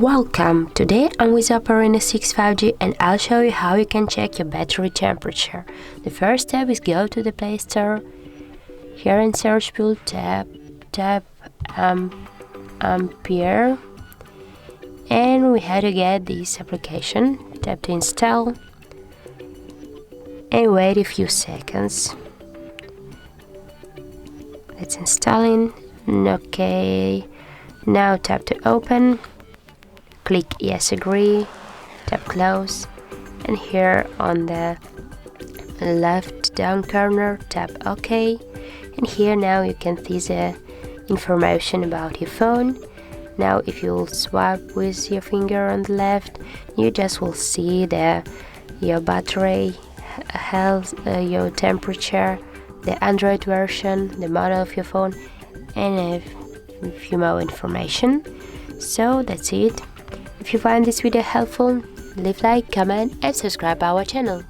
Welcome! Today I'm with OPPO Reno6 5G and I'll show you how you can check your battery temperature. The first step is go to the Play Store. Here in search pool tap Ampere, and we have to get this application. Tap to install and wait a few seconds. It's installing. Okay, now tap to open. Click yes, agree, tap close, and here on the left down corner tap OK, and here now you can see the information about your phone. Now if you will swipe with your finger on the left, you just will see your battery health, your temperature, the Android version, the model of your phone, and a few more information. So that's it. If you find this video helpful, leave like, comment and subscribe our channel.